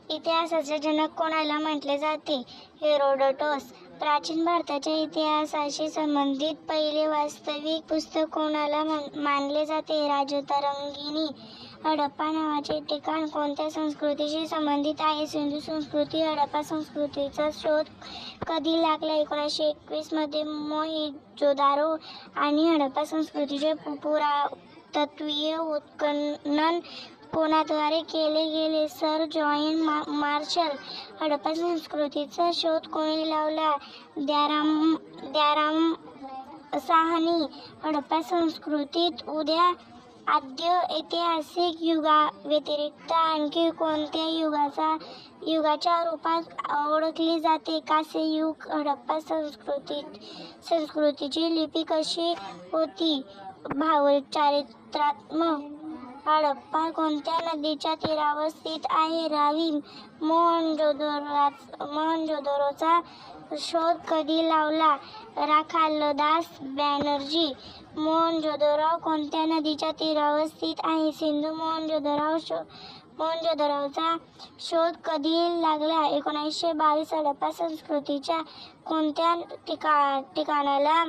इतिहासाचे जनक कोणाला म्हटले जाते? हेरोडोटस. प्राचीन भारताच्या इतिहासाशी संबंधित पहिले वास्तविक पुस्तक कोणाला मानले जाते? राजतरंगिणी. हडप्पा नावाचे ठिकाण कोणत्या संस्कृतीशी संबंधित आहे? सिंधू संस्कृती. हडप्पा संस्कृतीचा शोध कधी लागला? 1921 मध्ये. मोहेंजोदारो आणि हडप्पा संस्कृतीचे पुरातत्वीय उत्खनन कोणाद्वारे केले गेले? Sir John Marshall. हडप्पा संस्कृतीचा शोध कोणी लावला? दयाराम साहनी. हडप्पा संस्कृतीत आद्य ऐतिहासिक युगाव्यतिरिक्त आणखी कोणत्या युगाच्या रूपात ओळखले जाते? कांस्य युग. हडप्पा संस्कृतीची लिपी कशी होती? भावचित्रात्मक. हडप्पा कोणत्या नदीच्या तीरावर स्थित आहे? रावी. मोहनजोदडोचा शोध कधी लावला? राखालदास बॅनर्जी. मोहनजोदडो कोणत्या नदीच्या तीरावर स्थित आहे? सिंधू. मोहनजोदडोचा शोध कधी लागला? 1922. हडप्पा संस्कृतीच्या कोणत्या ठिकाणाला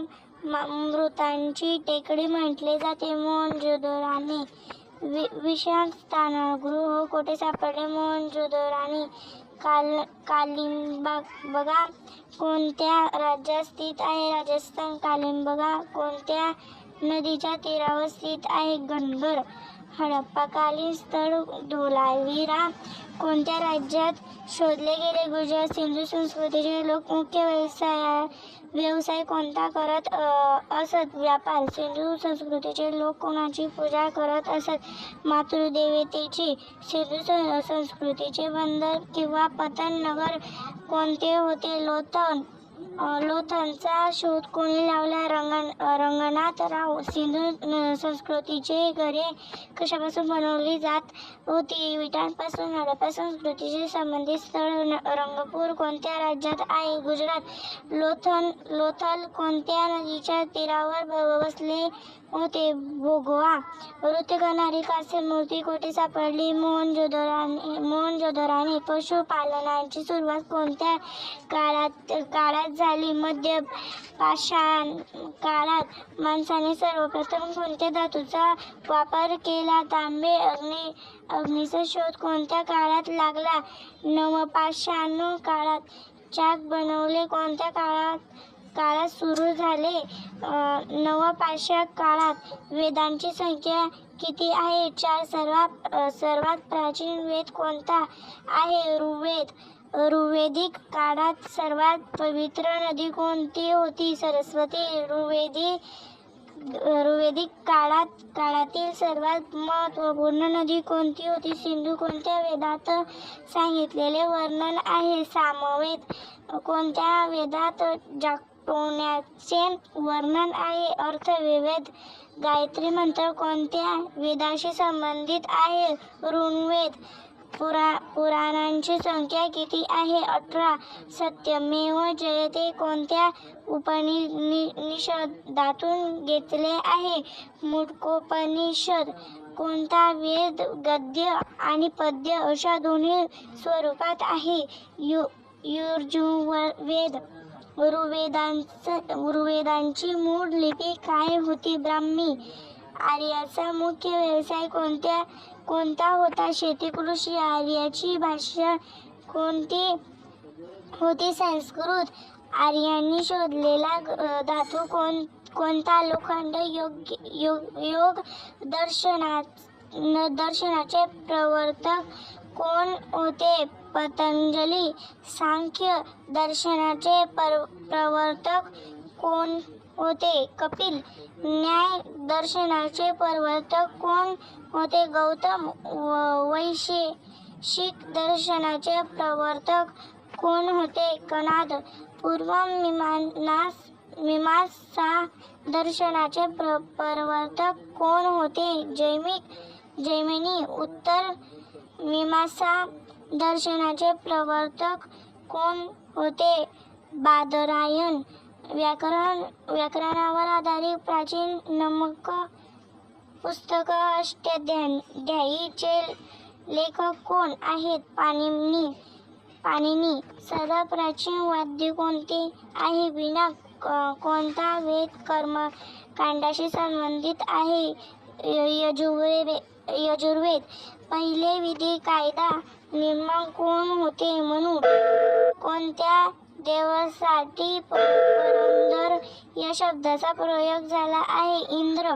मृतांची टेकडी म्हटले जाते? मोहनजोदडो. विषाण स्नानगृह कोठे सापडले? मोहनजोदडो. कालिबंगा कोणत्या राज्यात स्थित आहे? राजस्थान. कालिबंगा कोणत्या नदीच्या तीरावर स्थित आहे? घनगर. हडप्पाकालीन स्थळ धोलावीरा कोणत्या राज्यात शोधले गेले? गुजरात. सिंधू संस्कृतीचे लोक मुख्य व्यवसाय कोणता करत असत? व्यापार. सिंधू संस्कृतीचे लोक कोणाची पूजा करत असत? मातृदेवतेची. सिंधू संस्कृतीचे बंदर किंवा पतन नगर कोणते होते? लोथलचा शोध कोणी लावला? रंगनाथराव. सिंधू संस्कृतीची घरे कशापासून बनवली जात होती? विटांपासून. हडप्पा संस्कृतीशी संबंधित स्थळ रंगपूर कोणत्या राज्यात आहे? गुजरात. लोथल कोणत्या नदीच्या तीरावर वसले होते? भोगवा. नृत्य करणारी कांस्य मूर्ती कोठे सापडली? मोहनजोदडो. पशुपालनाची सुरुवात कोणत्या काळात झाली? मध्य पाषाण काळात. माणसाने सर्वप्रथम कोणत्या धातूचा वापर केला? तांबे. अग्नीचा शोध कोणत्या काळात लागला? नवपाषाण काळात. चाक बनवणे कोणत्या काळात सुरू झाले? नवपाषाण काळात. वेदांची संख्या किती आहे? 4. सर्वात प्राचीन वेद कोणता आहे? ऋग्वेद. ऋग्वेदिक काळात सर्वात पवित्र नदी कोणती होती? सरस्वती. ऋग्वेदिक काळातील सर्वात महत्त्वपूर्ण नदी कोणती होती? सिंधू. कोणत्या वेदात सांगितलेले वर्णन आहे? सामवेद. कोणत्या वेदात जागवण्याचे वर्णन आहे? अथर्ववेद. गायत्री मंत्र कोणत्या वेदाशी संबंधित आहे? ऋग्वेद. पुराणांची संख्या किती आहे? 18. सत्यमेव जयते कोणत्या उपनिषदातून घेतले आहे? मुंडकोपनिषद. कोणता वेद गद्य आणि पद्य अशा दोन्ही स्वरूपात आहे? यजुर्वेद. ऋग्वेदांची मूळ लिपी काय होती? ब्राह्मी. आर्यांचा मुख्य व्यवसाय कोणता होता? शेती. कृषी. आर्यांची भाषा कोणती होती? संस्कृत. आर्यांनी शोधलेला धातू कोणता? लोखंड. योग दर्शनाचे प्रवर्तक कोण होते? पतंजली. सांख्य दर्शनाचे प्रवर्तक कोण होते? कपिल. न्याय दर्शनाचे प्रवर्तक कोण होते? गौतम. वैशेषिक दर्शनाचे प्रवर्तक कोण होते? कणाद. पूर्व मीमांसा दर्शनाचे प्रवर्तक कोण होते? जैमिनी. उत्तर मीमांसा दर्शनाचे प्रवर्तक कोण होते? बादरायण. व्याकरणावर आधारित प्राचीन नमक पुस्तक अष्टाध्यायीचे लेखक कोण आहेत? पाणिनी. सर्वात प्राचीन वाद्य कोणते आहे? वीणा. कोणता वेद कर्मकांडाशी संबंधित आहे? यजुर्वेद. पहिले विधी कायदा निर्माण कोण होते? मनु. कोणत्या देवासाठी पुरंदर या शब्दाचा प्रयोग झाला आहे? इंद्र.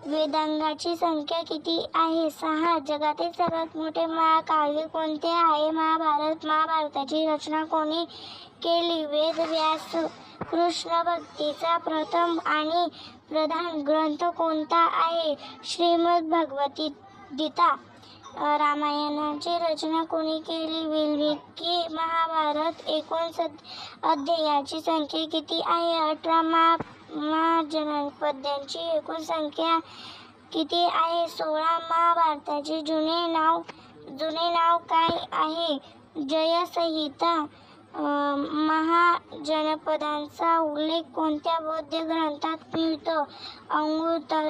वेदांगाची संख्या किती आहे? 6. जगातील सर्वात मोठे महाकाव्य कोणते आहे? महाभारत. महाभारताची रचना कोणी केली? वेद व्यास. कृष्ण भक्तीचा प्रथम आणि प्रधान ग्रंथ कोणता आहे? श्रीमद भगवद्गीता. रामायणाची रचना कोणी केली? वाल्मिकी. महाभारत. एकूण अध्यायाची संख्या किती आहे? 18. महाजनपदांची एकूण संख्या किती आहे? 16. महाभारताचे जुने नाव काय आहे? जयसंहिता. महाजनपदांचा उल्लेख कोणत्या बौद्ध ग्रंथात मिळतो? अंगुतरनिका.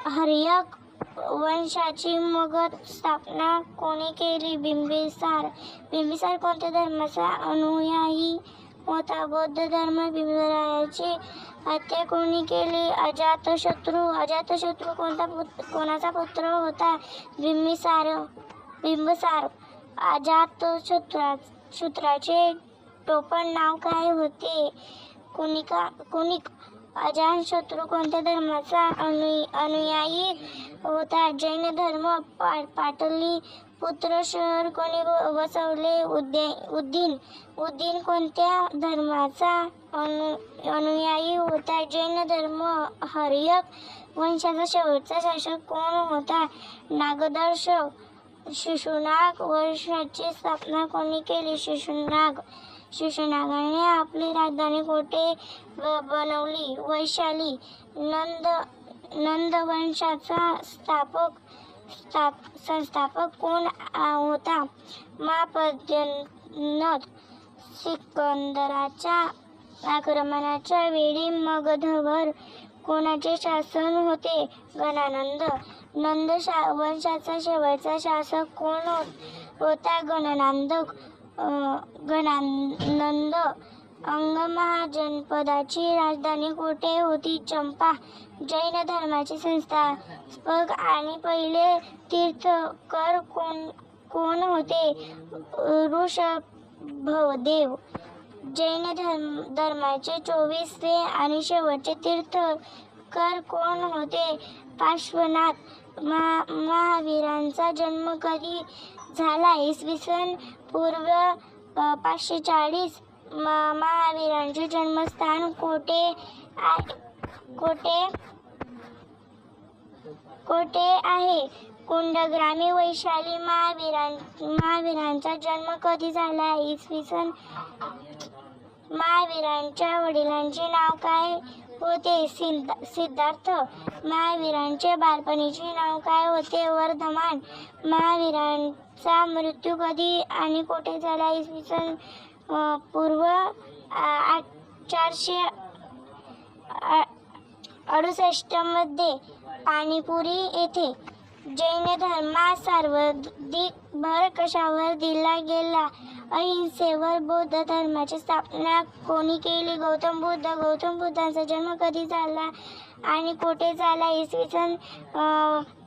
हर्यक वंशाची मगध स्थापना कोणी केली? बिंबिसार. बिंबिसार कोणत्या धर्माचा अनुयायी होता? बौद्ध धर्म. भीमरायाची हत्या कोणी केली? अजातशत्रू. अजातशत्रू कोणाचा पुत्र होता? बिंबिसार. अजातशत्रूचे टोपण नाव काय होते? कुणिक. अजातशत्रू कोणत्या धर्माचा अनुयायी होता? जैन धर्म. पाटलीपुत्र शहर कोणी वसवले? उदयन कोणत्या धर्माचा अनुयायी होता? जैन धर्म. हर्यक वंशाचा शेवटचा शासक कोण होता? नागदर्श. शिशुनाग वंशाची स्थापना कोणी केली? शिशुनागाने आपली राजधानी कोठे बनवली? वैशाली. नंद वंशाचा संस्थापक कोण होता? महापद्मनाथ. सिकंदराच्या आक्रमणाच्या वेळी मगधवर कोणाचे शासन होते? गणानंद. नंद वंशाचा शेवटचा शासक कोण होता? गणानंद. अंग महाजनपदाची राजधानी कोठे होती? चंपा. जैन धर्माचे संस्थापक आणि पहिले तीर्थंकर कोण होते? ऋषभदेव. जैन धर्माचे 24वे आणि शेवटचे तीर्थंकर कोण होते? पार्श्वनाथ. महावीरांचा जन्म कधी झाला? इसवी सन पूर्व 540. महावीरांचे जन्मस्थान कोठे आहे? कुंडग्रामी. वैशाली. महावीरांचा जन्म कधी झाला? इसवी सन. महावीरांच्या वडिलांचे नाव काय होते? सिद्धार्थ. महावीरांचे बालपणीचे नाव काय होते? वर्धमान. महावीरांचा मृत्यू कधी आणि कोठे झाला? इसवी सन पूर्व 468 मध्ये पाणीपुरी येथे. जैन धर्मात सर्वाधिक भर कशावर दिला गेला? अहिंसेवर. बौद्ध धर्माची स्थापना कोणी केली? गौतम बुद्ध. गौतम बुद्धांचा जन्म कधी झाला आणि कोठे झाला? इसवी सन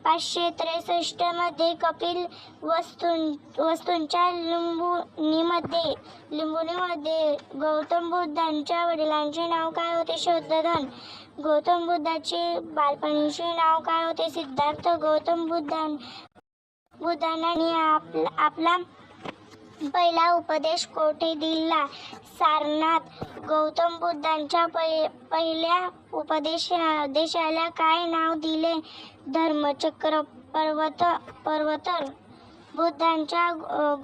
563 मध्ये. कपिल वस्तूंच्या लिंबुनीमध्ये. गौतम बुद्धांच्या वडिलांचे नाव काय होते? शौद्धधन. गौतम बुद्धांचे बालपणीचे नाव काय होते? सिद्धार्थ. गौतम बुद्धांनी आपला पहिला उपदेश कोठे दिला? सारनाथ. गौतम बुद्धांच्या पहिल्या उपदेशाला काय नाव दिले? धर्मचक्र प्रवर्तन. बुद्धांच्या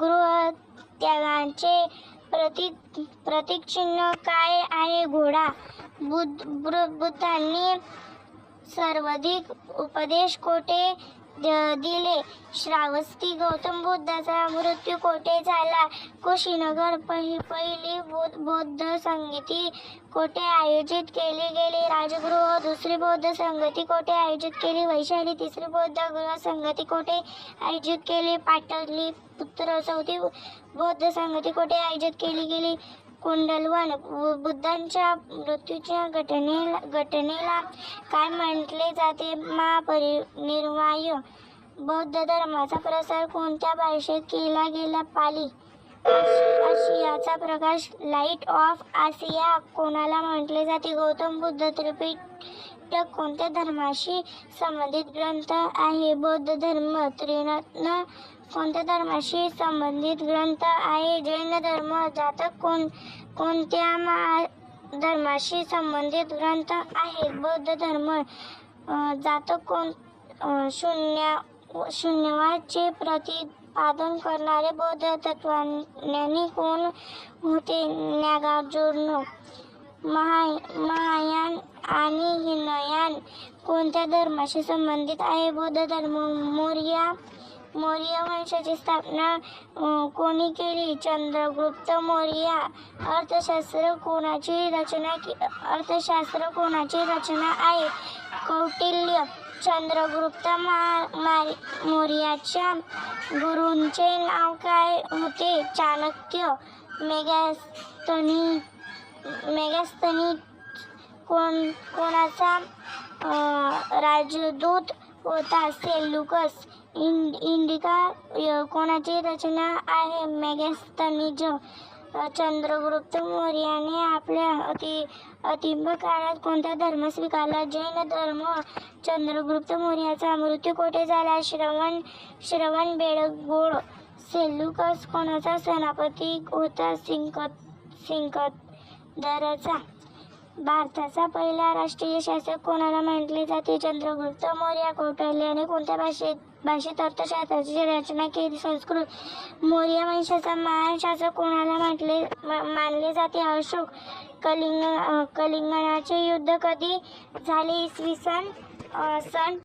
गृहत्यागाचे प्रतीकचिन्ह काय आहे? घोडा. बुद्धांनी सर्वाधिक उपदेश कोठे दिले. श्रावस्ती गौतम बुद्धाचा मृत्यू कोठे झाला? कुशीनगर. पहिली बौद्ध संगती कोठे आयोजित केली गेली? राजगृह. दुसरी बौद्ध संगती कोठे आयोजित केली? वैशाली. तिसरी बौद्ध संगती कोठे आयोजित केली? पाटलीपुत्र. चौथी बौद्ध संगती कोठे आयोजित केली गेली? कुंडलवन. बुद्धांच्या मृत्यूच्या घटनेला काय म्हटले जाते? महापरिनिर्वाण. बौद्ध धर्माचा प्रसार कोणत्या भाषेत केला गेला? पाली. आशियाचा प्रकाश. लाईट ऑफ आशिया कोणाला म्हटले जाते? गौतम बुद्ध. त्रिपिटक कोणत्या धर्माशी संबंधित ग्रंथ आहे? बौद्ध धर्म. त्रिरत्न कोणत्या धर्माशी संबंधित ग्रंथ आहे? जैन धर्म. जातक कोणत्या धर्माशी संबंधित ग्रंथ आहेत? बौद्ध धर्म. जातक शून्यवादचे प्रतिपादन करणारे बौद्ध तत्वज्ञानी कोण होते? नागार्जुन. महायान आणि हिनयान कोणत्या धर्माशी संबंधित आहे? बौद्ध धर्म. मौर्य वंशाची स्थापना कोणी केली? चंद्रगुप्त मौर्य. अर्थशास्त्र कोणाची रचना आहे? कौटिल्य. चंद्रगुप्त मौर्याच्या गुरूंचे नाव काय होते? चाणक्य. मेगास्थनीज कोणाचा राजदूत होता? सेल्युकस. इंडिका कोणाची रचना आहे? मेगास्थनीज. चंद्रगुप्त मौर्याने आपल्या अंतिम काळात कोणता धर्म स्वीकारला? जैन धर्म. चंद्रगुप्त मौर्याचा मृत्यू कोठे झाला? श्रवणबेळगोळ. सेल्युकस कोणाचा सेनापती होता? सिकंदरचा. भारताचा पहिला राष्ट्रीय शासक कोणाला म्हटले जाते? चंद्रगुप्त मौर्य. कौटिल्याने कोणत्या भाषेत अर्थशास्त्राची रचना केली? संस्कृत. मौर्य वंशाचा महान शासक कोणाला मानले जाते? अशोक. कलिंगचे युद्ध कधी झाले? इसवी सन